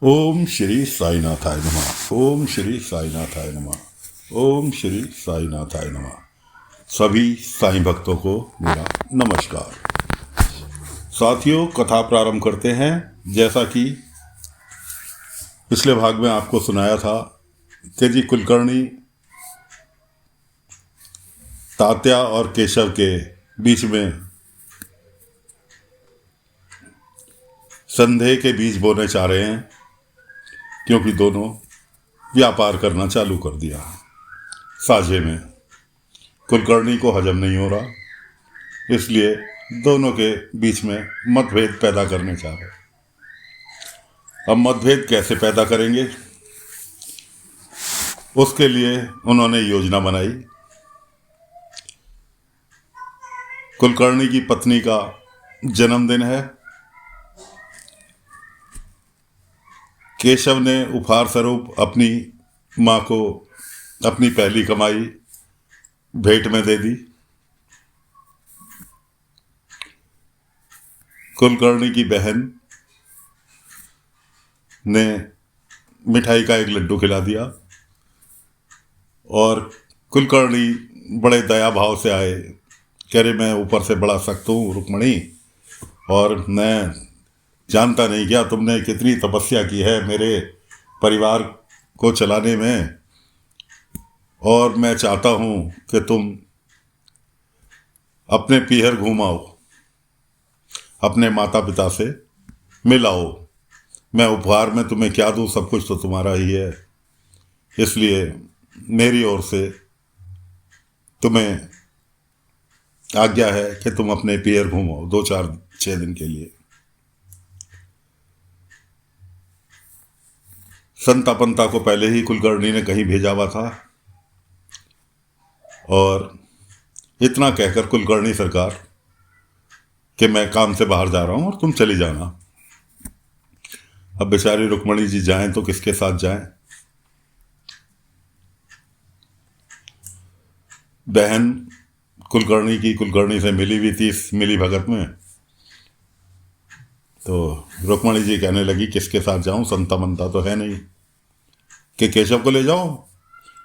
ओम श्री साईनाथाय नमः। ओम श्री साईनाथाय नमः। ओम श्री साईनाथाय नमः। सभी साईं भक्तों को मेरा नमस्कार। साथियों, कथा प्रारंभ करते हैं। जैसा कि पिछले भाग में आपको सुनाया था कि जी कुलकर्णी तात्या और केशव के बीच में संदेह के बीज बोने चाह रहे हैं, क्योंकि दोनों व्यापार करना चालू कर दिया। साझे में कुलकर्णी को हजम नहीं हो रहा, इसलिए दोनों के बीच में मतभेद पैदा करने चाह रहे। अब मतभेद कैसे पैदा करेंगे, उसके लिए उन्होंने योजना बनाई। कुलकर्णी की पत्नी का जन्मदिन है। केशव ने उपहार स्वरूप अपनी माँ को अपनी पहली कमाई भेंट में दे दी। कुलकर्णी की बहन ने मिठाई का एक लड्डू खिला दिया और कुलकर्णी बड़े दया भाव से आए, कह रहे मैं ऊपर से बड़ा सख्त हूँ रुक्मणी, और मैं जानता नहीं क्या तुमने कितनी तपस्या की है मेरे परिवार को चलाने में, और मैं चाहता हूँ कि तुम अपने पीहर घुमाओ, अपने माता पिता से मिलाओ। मैं उपहार में तुम्हें क्या दूँ, सब कुछ तो तुम्हारा ही है, इसलिए मेरी ओर से तुम्हें आज्ञा है कि तुम अपने पीहर घूमो 2-4-6 दिन के लिए। संता पंता को पहले ही कुलकर्णी ने कहीं भेजा हुआ था, और इतना कहकर कुलकर्णी सरकार कि मैं काम से बाहर जा रहा हूं और तुम चली जाना। अब बेचारी रुक्मणी जी जाएं तो किसके साथ जाएं? बहन कुलकर्णी से मिली हुई थी इस मिली भगत में, तो रुक्मणी जी कहने लगी किसके साथ जाऊं, संता मनता तो है नहीं, कि केशव को ले जाओ।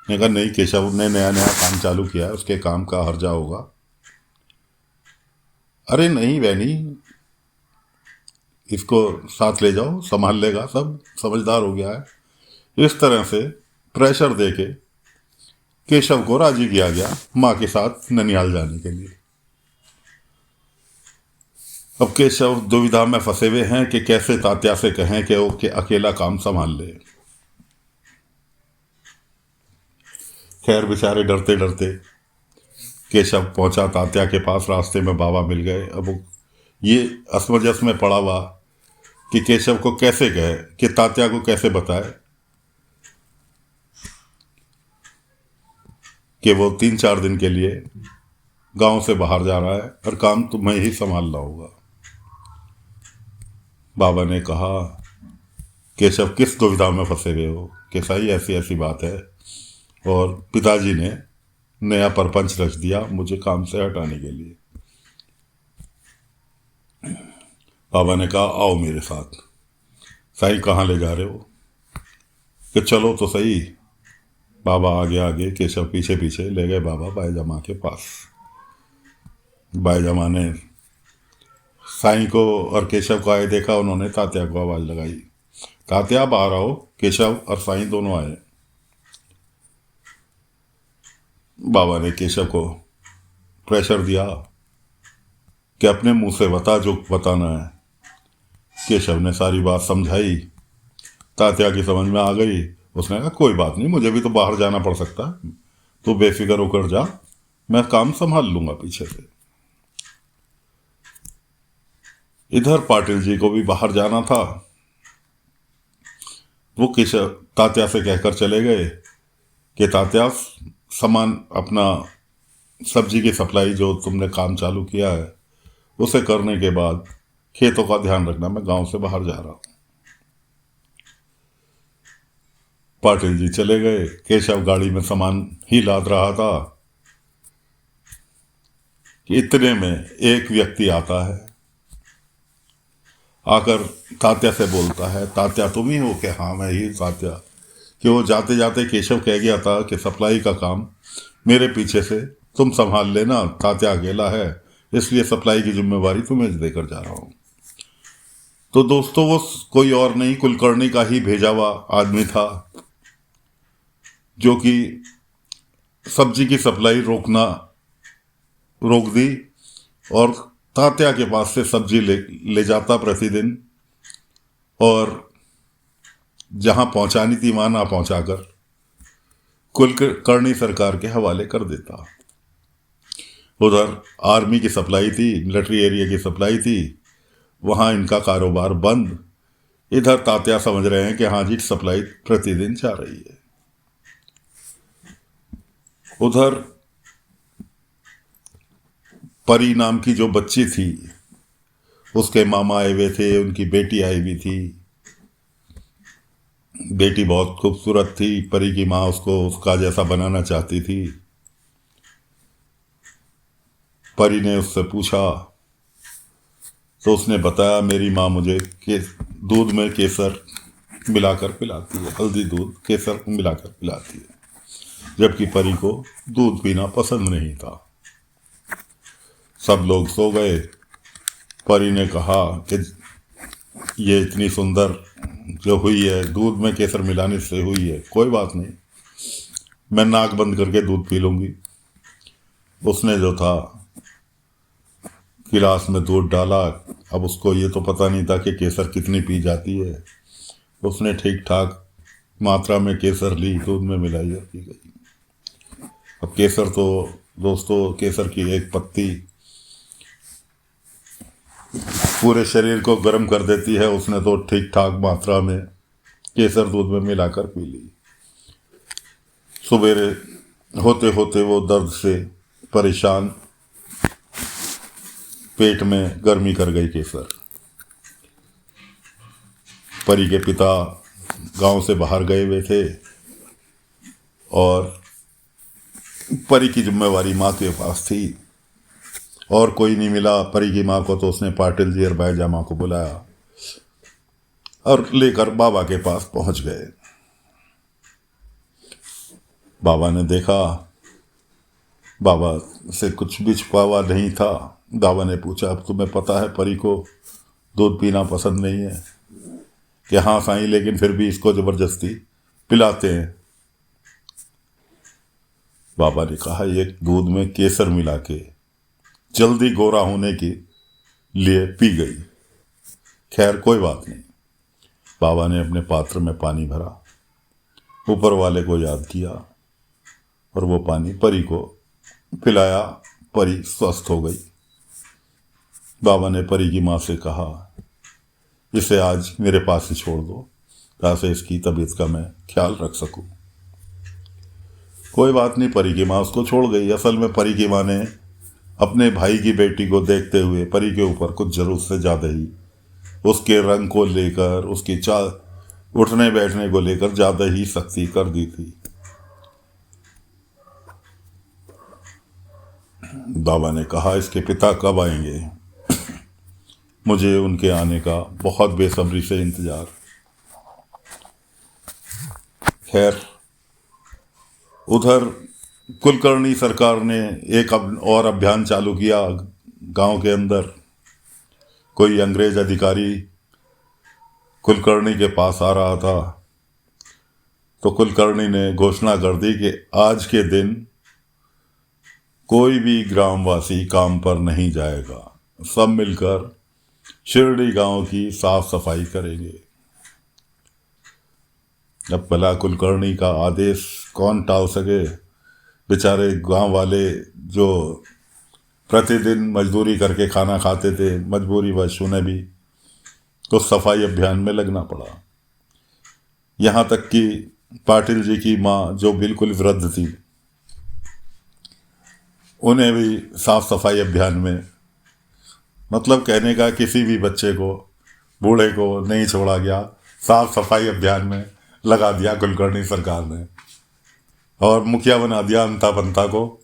ने कहा नहीं, केशव ने नया नया काम चालू किया है, उसके काम का हर्जा होगा। अरे नहीं बहनी, इसको साथ ले जाओ, संभाल लेगा, सब समझदार हो गया है। इस तरह से प्रेशर देके केशव को राजी किया गया माँ के साथ ननिहाल जाने के लिए। अब केशव दुविधा में फंसे हुए हैं कि कैसे तात्या से कहें कि वो अकेला काम संभाल ले। खैर बेचारे डरते डरते केशव पहुंचा तात्या के पास। रास्ते में बाबा मिल गए। अब वो ये असमंजस में पड़ा हुआ कि केशव को कैसे कहे, कि तात्या को कैसे बताए कि वो 3-4 दिन के लिए गांव से बाहर जा रहा है और काम तुम्हें ही संभालना होगा। बाबा ने कहा केशव किस दुविधा में फंसे हुए हो, कि सही ऐसी ऐसी बात है, और पिताजी ने नया परपंच रच दिया मुझे काम से हटाने के लिए। बाबा ने कहा आओ मेरे साथ। साईं कहाँ ले जा रहे हो? कि चलो तो सही। बाबा आगे आगे, केशव पीछे पीछे ले गए बाबा बाईजामा के पास। बाईजामा ने साईं को और केशव को आए देखा, उन्होंने तात्या को आवाज लगाई, तात्या बाहर आओ। केशव और साईं दोनों आए। बाबा ने केशव को प्रेशर दिया कि अपने मुंह से बता जो बताना है। केशव ने सारी बात समझाई, तात्या की समझ में आ गई। उसने कहा कोई बात नहीं, मुझे भी तो बाहर जाना पड़ सकता है, तो बेफिक्र होकर जा, मैं काम संभाल लूंगा पीछे से। इधर पाटिल जी को भी बाहर जाना था। वो केशव तात्या से कहकर चले गए कि तात्या सामान अपना सब्जी की सप्लाई जो तुमने काम चालू किया है उसे करने के बाद खेतों का ध्यान रखना, मैं गांव से बाहर जा रहा हूं। पाटिल जी चले गए। केशव गाड़ी में सामान ही लाद रहा था कि इतने में एक व्यक्ति आता है। आकर तात्या से बोलता है, तात्या तुम ही हो? कि हाँ मैं ही तात्या। कि वो जाते जाते केशव कह गया था कि सप्लाई का काम मेरे पीछे से तुम संभाल लेना, तात्या अकेला है, इसलिए सप्लाई की जिम्मेवारी तुम्हें देकर जा रहा हूँ। तो दोस्तों वो कोई और नहीं, कुलकर्णी का ही भेजा हुआ आदमी था, जो कि सब्जी की सप्लाई रोक दी और तात्या के पास से सब्जी ले जाता प्रतिदिन, और जहां पहुंचानी थी वहां ना पहुंचाकर कुलकर्णी सरकार के हवाले कर देता। उधर आर्मी की सप्लाई थी, मिलिट्री एरिया की सप्लाई थी, वहां इनका कारोबार बंद। इधर तात्या समझ रहे हैं कि हाँ जी सप्लाई प्रतिदिन जा रही है। उधर परी नाम की जो बच्ची थी, उसके मामा आए हुए थे, उनकी बेटी आई हुई थी। बेटी बहुत खूबसूरत थी, परी की माँ उसको उसका जैसा बनाना चाहती थी। परी ने उससे पूछा तो उसने बताया, मेरी माँ मुझे दूध में केसर मिलाकर पिलाती है, हल्दी दूध केसर मिलाकर पिलाती है, जबकि परी को दूध पीना पसंद नहीं था। सब लोग सो गए। परी ने कहा कि ये इतनी सुंदर जो हुई है, दूध में केसर मिलाने से हुई है, कोई बात नहीं, मैं नाक बंद करके दूध पी लूंगी। उसने जो था गिलास में दूध डाला। अब उसको ये तो पता नहीं था कि केसर कितनी पी जाती है। उसने ठीक ठाक मात्रा में केसर ली, दूध में मिलाई और पी गई। अब केसर तो दोस्तों, केसर की एक पत्ती पूरे शरीर को गर्म कर देती है। उसने तो ठीक ठाक मात्रा में केसर दूध में मिलाकर पी ली। सवेरे होते होते वो दर्द से परेशान, पेट में गर्मी कर गई केसर। परी के पिता गांव से बाहर गए हुए थे और परी की जिम्मेवारी माँ के पास थी, और कोई नहीं मिला परी की माँ को। तो उसने पाटिल जी और बैजा माँ को बुलाया और लेकर बाबा के पास पहुंच गए। बाबा ने देखा, बाबा से कुछ भी छुपा हुआ नहीं था। बाबा ने पूछा, अब तुम्हें पता है परी को दूध पीना पसंद नहीं है? कि हाँ साईं, लेकिन फिर भी इसको जबरदस्ती पिलाते हैं। बाबा ने कहा, ये दूध में केसर मिला के जल्दी गोरा होने के लिए पी गई, खैर कोई बात नहीं। बाबा ने अपने पात्र में पानी भरा, ऊपर वाले को याद किया और वो पानी परी को पिलाया। परी स्वस्थ हो गई। बाबा ने परी की माँ से कहा, इसे आज मेरे पास ही छोड़ दो, ताकि इसकी तबीयत का मैं ख्याल रख सकूं। कोई बात नहीं, परी की माँ उसको छोड़ गई। असल में परी की माँ ने अपने भाई की बेटी को देखते हुए परी के ऊपर कुछ जरूरत से ज़्यादा ही उसके रंग को लेकर, उसकी चाल उठने बैठने को लेकर ज़्यादा ही सख्ती कर दी थी। बाबा ने कहा, इसके पिता कब आएंगे? मुझे उनके आने का बहुत बेसब्री से इंतजार। खैर, उधर कुलकर्णी सरकार ने एक और अभियान चालू किया गांव के अंदर। कोई अंग्रेज अधिकारी कुलकर्णी के पास आ रहा था, तो कुलकर्णी ने घोषणा कर दी कि आज के दिन कोई भी ग्रामवासी काम पर नहीं जाएगा, सब मिलकर शिरडी गांव की साफ सफाई करेंगे। अब भला कुलकर्णी का आदेश कौन टाल सके? बेचारे गांव वाले जो प्रतिदिन मजदूरी करके खाना खाते थे, मजबूरी वश उन्हें भी तो सफाई अभियान में लगना पड़ा। यहाँ तक कि पाटिल जी की माँ जो बिल्कुल वृद्ध थी, उन्हें भी साफ सफाई अभियान में, मतलब कहने का किसी भी बच्चे को, बूढ़े को नहीं छोड़ा गया, साफ सफाई अभियान में लगा दिया कुलकर्णी सरकार ने और मुखिया बना दिया अंता पंता को।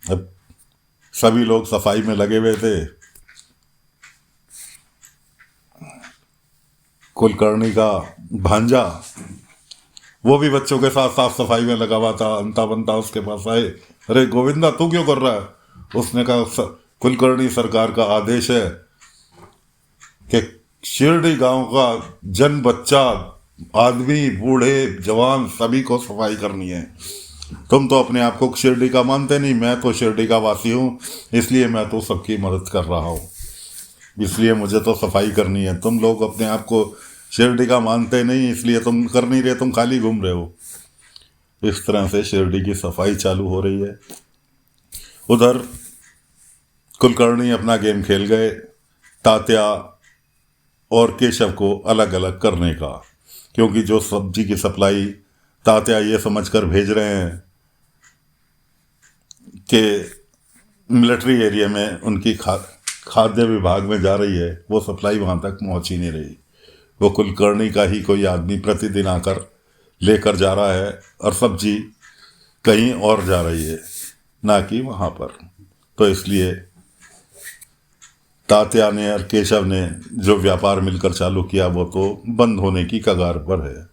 अब सभी लोग सफाई में लगे हुए थे। कुलकर्णी का भांजा, वो भी बच्चों के साथ साफ सफाई में लगा हुआ था। अंता बंता उसके पास आए, अरे गोविंदा तू क्यों कर रहा है? उसने कहा कुलकर्णी सरकार का आदेश है कि शिरडी गांव का जन बच्चा, आदमी, बूढ़े, जवान सभी को सफाई करनी है। तुम तो अपने आप को शिरडी का मानते नहीं, मैं तो शिरडी का वासी हूँ, इसलिए मैं तो सबकी मदद कर रहा हूँ, इसलिए मुझे तो सफाई करनी है। तुम लोग अपने आप को शिरडी का मानते नहीं, इसलिए तुम कर नहीं रहे, तुम खाली घूम रहे हो। इस तरह से शिरडी की सफाई चालू हो रही है। उधर कुलकर्णी अपना गेम खेल गए, तात्या और केशव को अलग अलग करने का, क्योंकि जो सब्जी की सप्लाई तात्या ये समझकर भेज रहे हैं कि मिलिट्री एरिया में उनकी खाद्य विभाग में जा रही है, वो सप्लाई वहाँ तक पहुँच ही नहीं रही। वो कुलकर्णी का ही कोई आदमी प्रतिदिन आकर लेकर जा रहा है और सब्जी कहीं और जा रही है, ना कि वहाँ पर। तो इसलिए तात्या ने और केशव ने जो व्यापार मिलकर चालू किया वो तो बंद होने की कगार पर है।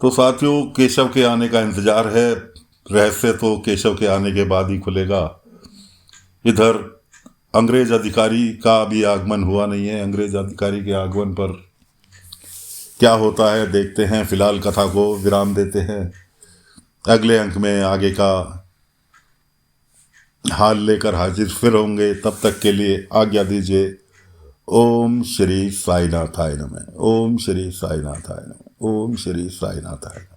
तो साथियों, केशव के आने का इंतजार है। रहस्य तो केशव के आने के बाद ही खुलेगा। इधर अंग्रेज अधिकारी का भी आगमन हुआ नहीं है। अंग्रेज अधिकारी के आगमन पर क्या होता है देखते हैं। फिलहाल कथा को विराम देते हैं। अगले अंक में आगे का हाल लेकर हाजिर फिर होंगे। तब तक के लिए आज्ञा दीजिए। ओम श्री साईनाथाय नमः। ओम श्री साईनाथाय नमः। ओम श्री साईनाथाय नमः।